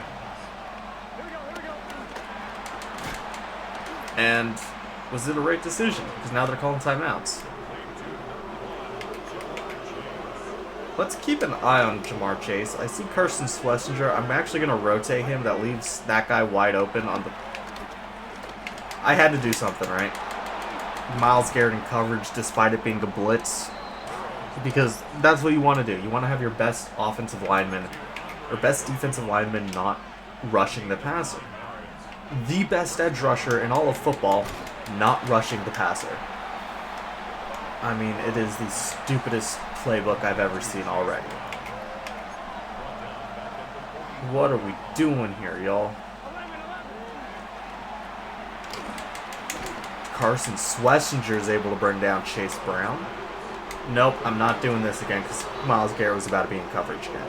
And was it a right decision? Because now they're calling timeouts. Let's keep an eye on Jamar Chase. I see Carson Schlesinger. I'm actually going to rotate him. That leaves that guy wide open on the... I had to do something, right? Myles Garrett in coverage despite it being a blitz. Because that's what you want to do. You want to have your best offensive lineman or best defensive lineman not rushing the passer. The best edge rusher in all of football not rushing the passer. I mean, it is the stupidest playbook I've ever seen already. What are we doing here, y'all? Carson Schlesinger is able to bring down Chase Brown. Nope, I'm not doing this again because Myles Garrett was about to be in coverage again.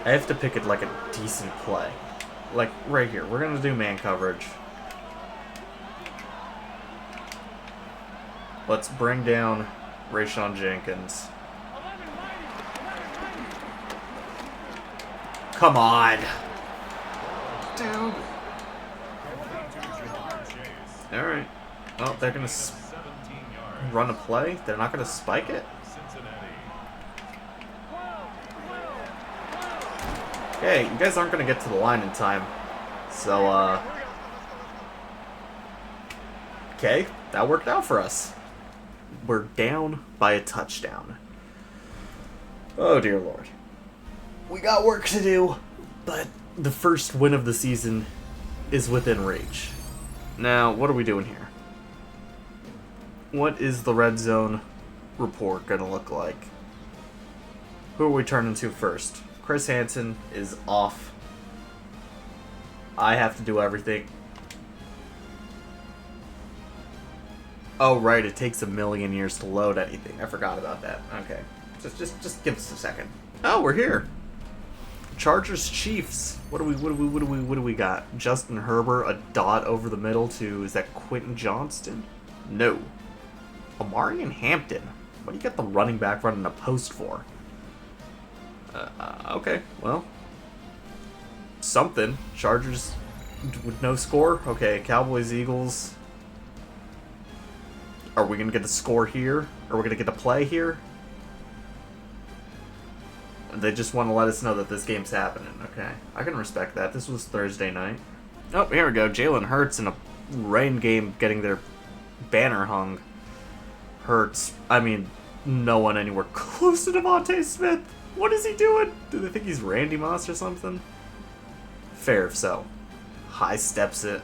I have to pick it like a decent play. Like right here, we're going to do man coverage. Let's bring down Rayshon Jenkins. Come on. Dude. Alright. Oh, they're going to run a play. They're not going to spike it. Okay, you guys aren't going to get to the line in time. So, okay, that worked out for us. We're down by a touchdown. Oh, dear Lord. We got work to do, but the first win of the season is within reach. Now, what are we doing here? What is the red zone report going to look like? Who are we turning to first? Chris Hansen is off. I have to do everything. Oh, right, it takes 1,000,000 years to load anything. I forgot about that. Okay. Just give us a second. Oh, we're here. Chargers Chiefs. What do we got? Justin Herbert, a dot over the middle to, is that Quentin Johnston? No. Amarian Hampton. What do you get the running back running a post for? Okay, well. Something. Chargers with no score? Okay, Cowboys, Eagles. Are we going to get a score here? Are we going to get a play here? They just want to let us know that this game's happening. Okay, I can respect that. This was Thursday night. Oh, here we go. Jalen Hurts in a rain game getting their banner hung. Hurts. I mean, no one anywhere close to Devontae Smith. What is he doing? Do they think he's Randy Moss or something? Fair if so. High steps it.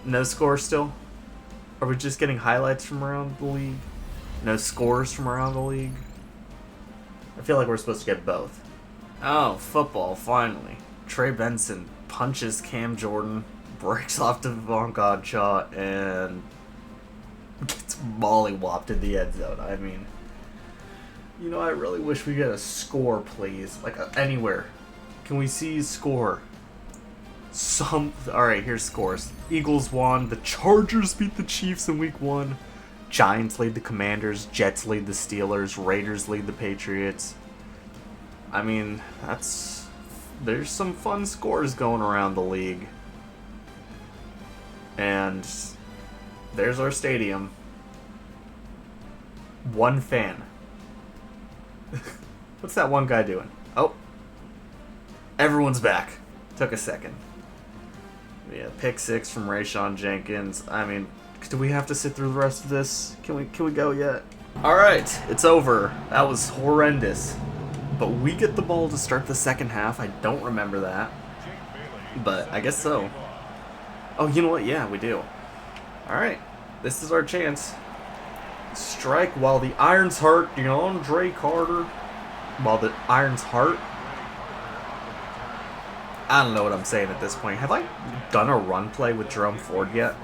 No score still? Are we just getting highlights from around the league? No scores from around the league? I feel like we're supposed to get both. Oh, football, finally. Trey Benson punches Cam Jordan, breaks off Devon Godshaw, and gets mollywopped in the end zone. I mean, you know, I really wish we get a score, please. Like, anywhere. Can we see score? Alright, here's scores. Eagles won. The Chargers beat the Chiefs in week 1. Giants lead the Commanders. Jets lead the Steelers. Raiders lead the Patriots. I mean, there's some fun scores going around the league. And there's our stadium. One fan. What's that one guy doing? Oh. Everyone's back. Took a second. Yeah, pick 6 from Rayshon Jenkins. I mean, do we have to sit through the rest of this? Can we go yet? Alright, it's over. That was horrendous. But we get the ball to start the second half. I don't remember that. But I guess so. Oh, you know what? Yeah, we do. Alright, this is our chance. Strike while the iron's hot. DeAndre Carter. While the iron's hot. I don't know what I'm saying at this point. Have I done a run play with Jerome Ford yet?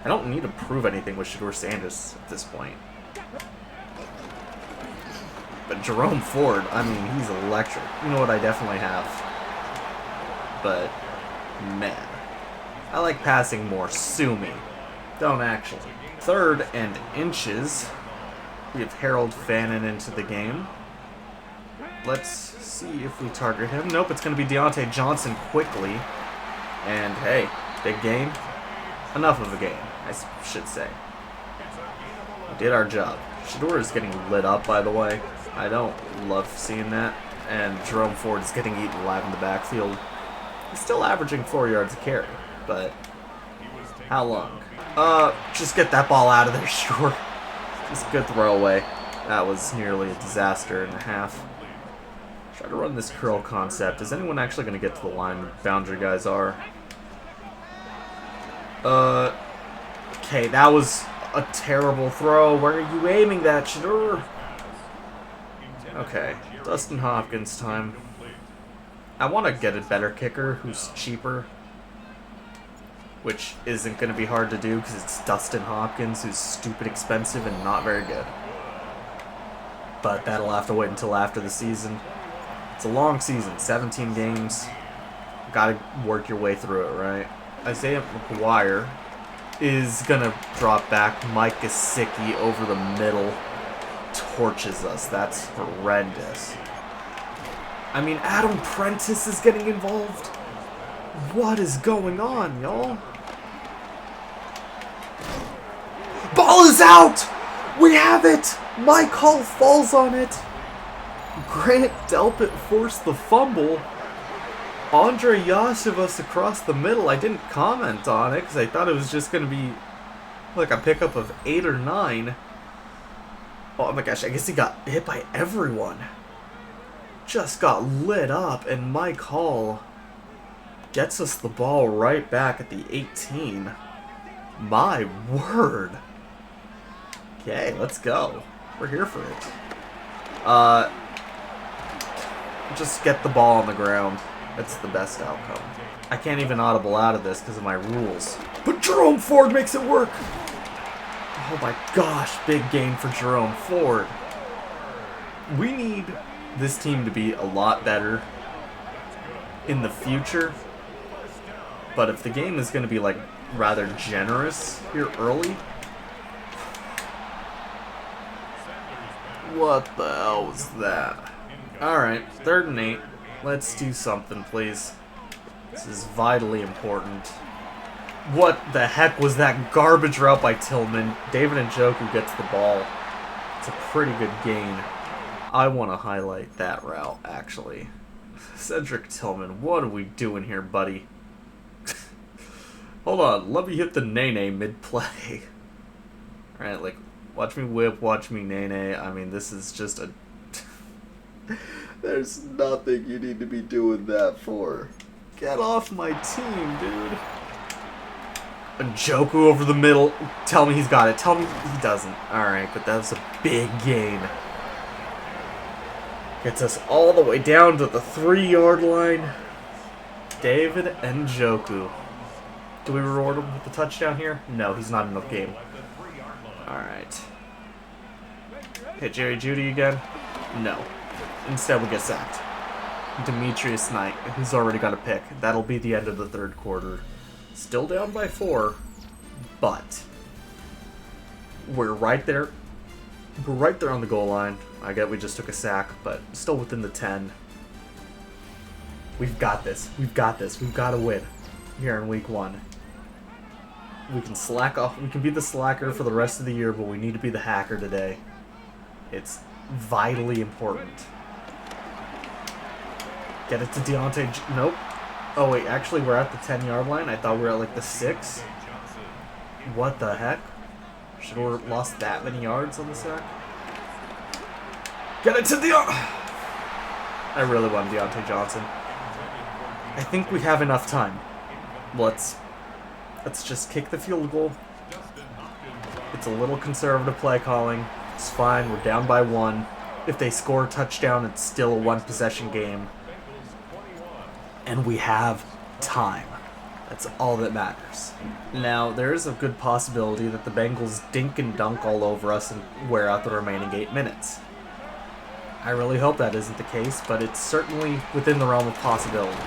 I don't need to prove anything with Shedeur Sanders at this point. But Jerome Ford, I mean, he's electric. You know what I definitely have? But, man. I like passing more. Sue me. Don't actually. 3rd and inches. We have Harold Fannin into the game. Let's see if we target him. Nope, it's going to be Deontay Johnson quickly. And, hey, big game. Enough of a game, I should say. We did our job. Shedeur is getting lit up, by the way. I don't love seeing that. And Jerome Ford is getting eaten alive in the backfield. He's still averaging 4 yards a carry, but how long? Just get that ball out of there, Shedeur. Just a good throwaway. That was nearly a disaster and a half. Try to run this curl concept. Is anyone actually going to get to the line? Boundary guys are. Okay, that was a terrible throw. Where are you aiming that, Shedeur? Okay, Dustin Hopkins time. I want to get a better kicker who's cheaper, which isn't going to be hard to do because it's Dustin Hopkins, who's stupid expensive and not very good. But that'll have to wait until after the season. It's a long season, 17 games. Gotta work your way through it, right? Isaiah McGuire is gonna drop back. Mike Gesicki over the middle. Torches us. That's horrendous. I mean, Adam Prentice is getting involved. What is going on, y'all? Ball is out! We have it! Mike Hall falls on it. Grant Delpit forced the fumble. Andre Yashivas across the middle. I didn't comment on it because I thought it was just going to be like a pickup of 8 or 9. Oh my gosh, I guess he got hit by everyone. Just got lit up, and Mike Hall gets us the ball right back at the 18. My word. Okay, let's go. We're here for it. Just get the ball on the ground. That's the best outcome. I can't even audible out of this because of my rules. But Jerome Ford makes it work! Oh my gosh, big game for Jerome Ford. We need this team to be a lot better in the future. But if the game is going to be like rather generous here early, what the hell was that? Alright, 3rd and 8. Let's do something, please. This is vitally important. What the heck was that garbage route by Tillman? David Njoku gets the ball. It's a pretty good gain. I want to highlight that route, actually. Cedric Tillman, what are we doing here, buddy? Hold on, let me hit the nay-nay mid-play. Alright, like, watch me whip, watch me nay-nay. I mean, this is just a... There's nothing you need to be doing that for. Get off my team, dude. Njoku over the middle. Tell me he's got it. Tell me he doesn't. Alright, but that was a big gain. Gets us all the way down to the 3-yard line. David Njoku. Do we reward him with the touchdown here? No, he's not in the game. Alright. Hit Jerry Jeudy again? No. Instead, we get sacked. Demetrius Knight, who's already got a pick. That'll be the end of the 3rd quarter. Still down by 4, but we're right there. We're right there on the goal line. I get we just took a sack, but still within the 10. We've got this. We've got this. We've got to win here in week 1. We can slack off. We can be the slacker for the rest of the year, but we need to be the hacker today. It's vitally important. Get it to Deontay. Nope. Oh, wait. Actually, we're at the 10-yard line. I thought we were at, like, the 6. What the heck? Should have lost that many yards on the sack. Get it to Deontay. I really want Deontay Johnson. I think we have enough time. Let's just kick the field goal. It's a little conservative play calling. It's fine. We're down by 1. If they score a touchdown, it's still a 1-possession game. And we have time. That's all that matters. Now, there is a good possibility that the Bengals dink and dunk all over us and wear out the remaining 8 minutes. I really hope that isn't the case, but it's certainly within the realm of possibility.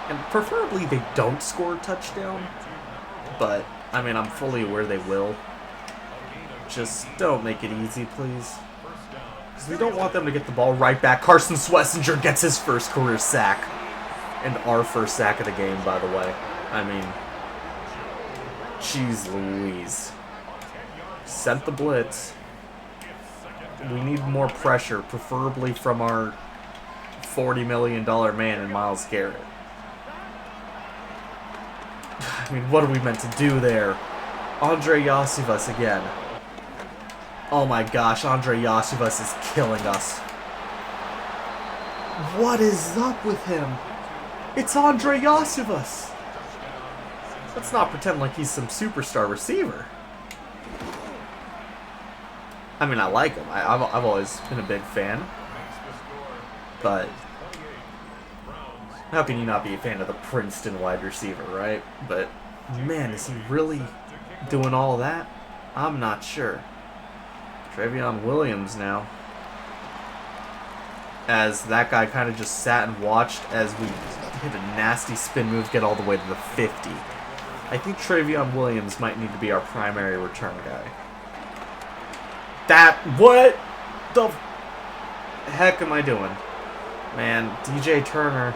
And preferably they don't score a touchdown, but, I mean, I'm fully aware they will. Just don't make it easy, please. Because we don't want them to get the ball right back. Carson Schlesinger gets his first career sack. And our first sack of the game, by the way. I mean, jeez Louise. Sent the blitz. We need more pressure, preferably from our $40 million man in Myles Garrett. I mean, what are we meant to do there? Andre Yosivas again. Oh my gosh, Andre Yosivas is killing us. What is up with him? It's Andre Yosivas. Let's not pretend like he's some superstar receiver. I mean, I like him. I've always been a big fan. But how can you not be a fan of the Princeton wide receiver, right? But, man, is he really doing all that? I'm not sure. Trevion Williams now. As that guy kind of just sat and watched as we hit a nasty spin move, get all the way to the 50. I think Trevion Williams might need to be our primary return guy. What the heck am I doing? Man, DJ Turner,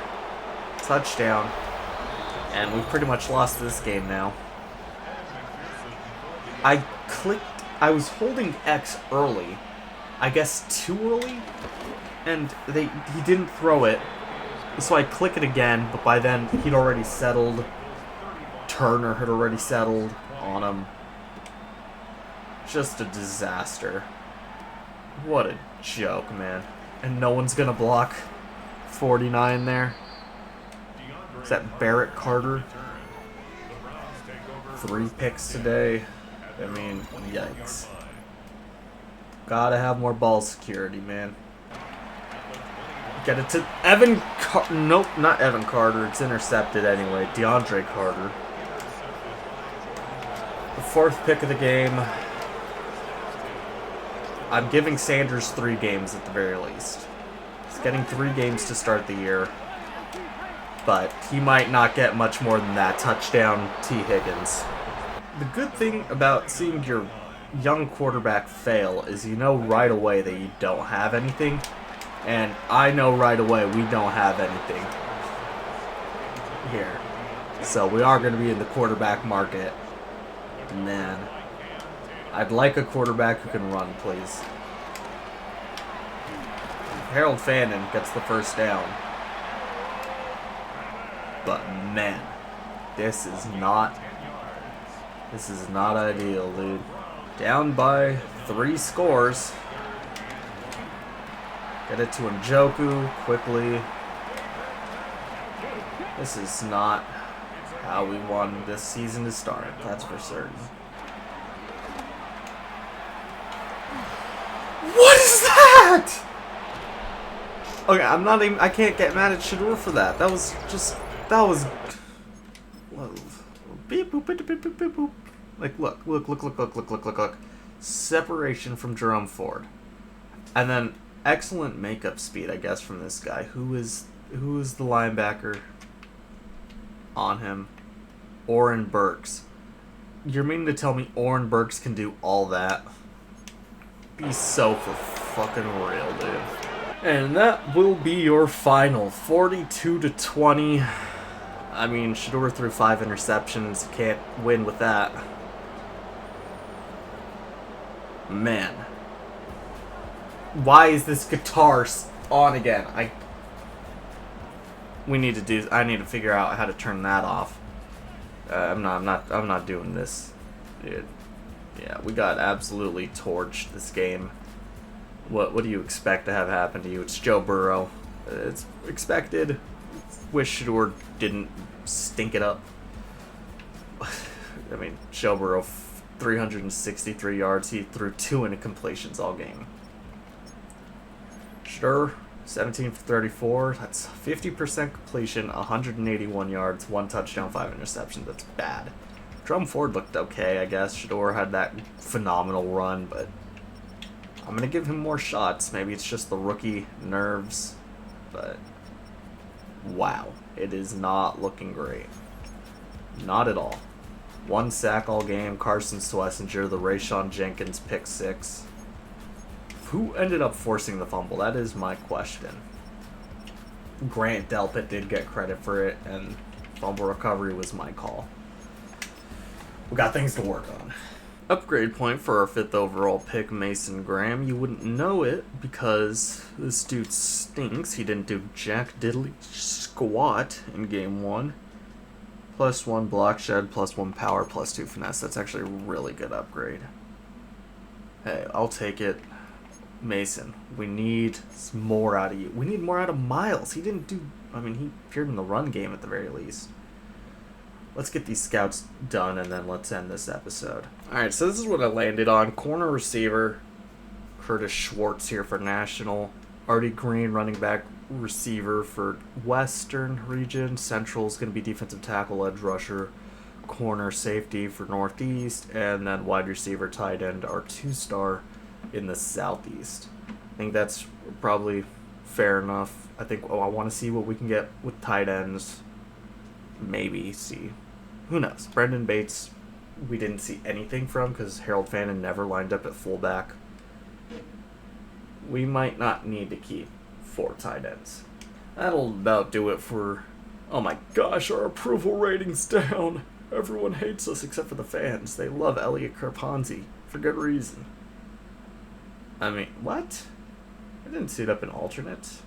touchdown. And we've pretty much lost this game now. I was holding X early. I guess too early? And he didn't throw it. So I click it again, but by then he'd already settled. Turner had already settled on him. Just a disaster. What a joke, man. And no one's gonna block 49 there. Is that Barrett Carter? 3 picks today. I mean, yikes. Gotta have more ball security, man. Get it to Evan Nope, not Evan Carter. It's intercepted anyway. DeAndre Carter. The 4th pick of the game. I'm giving Sanders 3 games at the very least. He's getting 3 games to start the year. But he might not get much more than that. Touchdown, T. Higgins. The good thing about seeing your young quarterback fail is you know right away that you don't have anything. And I know right away we don't have anything here. So we are going to be in the quarterback market. Man, I'd like a quarterback who can run, please. Harold Fannin gets the first down. But man, this is not ideal, dude. Down by 3 scores. Get it to Njoku quickly. This is not how we wanted this season to start, that's for certain. What is that? Okay, I can't get mad at Shador for that. That was beep boop beep boop beep boop. Like look. Separation from Jerome Ford. And then excellent makeup speed, I guess, from this guy. Who is the linebacker on him? Oren Burks. You're meaning to tell me Oren Burks can do all that? Be so for fucking real, dude. And that will be your final. 42-20. I mean, Shador threw 5 interceptions. Can't win with that. Man. Why is this guitar on again? I need to figure out how to turn that off. I'm not doing this. Dude. Yeah, we got absolutely torched this game. What do you expect to have happen to you? It's Joe Burrow. It's expected. Wish Shador didn't stink it up. I mean, Joe Burrow, 363 yards. He threw 2 incompletions all game. Shador, 17 for 34. That's 50% completion, 181 yards, 1 touchdown, 5 interceptions. That's bad. Drum Ford looked okay, I guess. Shador had that phenomenal run, but I'm going to give him more shots. Maybe it's just the rookie nerves, but wow. It is not looking great. Not at all. 1 sack all game. Carson Schlesinger, the Rayshon Jenkins pick 6. Who ended up forcing the fumble? That is my question. Grant Delpit did get credit for it, and fumble recovery was my call. We got things to work on. Upgrade point for our 5th overall pick, Mason Graham. You wouldn't know it because this dude stinks. He didn't do jack diddly squat in game 1. +1 block shed, +1 power, +2 finesse. That's actually a really good upgrade. Hey, I'll take it. Mason, we need more out of you. We need more out of Miles. He didn't do... I mean, he appeared in the run game at the very least. Let's get these scouts done, and then let's end this episode. Alright, so this is what I landed on. Corner receiver, Curtis Schwartz here for National. Artie Green, running back receiver for Western region. Central is going to be defensive tackle, edge rusher. Corner safety for Northeast. And then wide receiver, tight end, our 2-star in the Southeast. I think that's probably fair enough. I think I want to see what we can get with tight ends. Maybe see. Who knows? Brendan Bates, we didn't see anything from because Harold Fannin never lined up at fullback. We might not need to keep 4 tight ends. That'll about do it for... Oh my gosh, our approval rating's down. Everyone hates us except for the fans. They love Elliot Carponzi for good reason. I mean, what? I didn't suit up an alternate.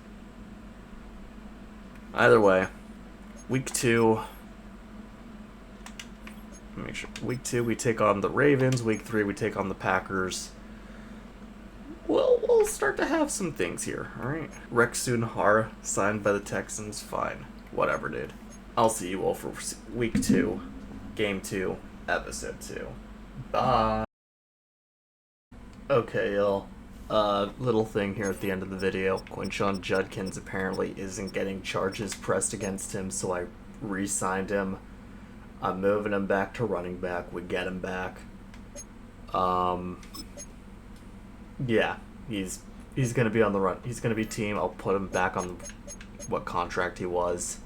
Either way, week 2... Make sure. Week 2 we take on the Ravens. Week 3 we take on the Packers. Well, we'll start to have some things here. All right. Rex Sunhara signed by the Texans. Fine. Whatever, dude. I'll see you all for week 2, game 2, episode 2. Bye. Okay, y'all. Little thing here at the end of the video. Quinshon Judkins apparently isn't getting charges pressed against him, so I re-signed him. I'm moving him back to running back. We get him back. Yeah, he's gonna be on the run. He's gonna be team. I'll put him back on what contract he was,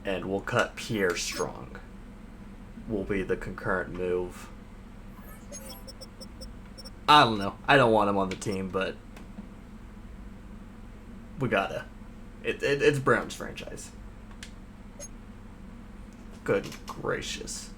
and we'll cut Pierre Strong. Will be the concurrent move. I don't know. I don't want him on the team, but we gotta. It's Brown's franchise. Good gracious.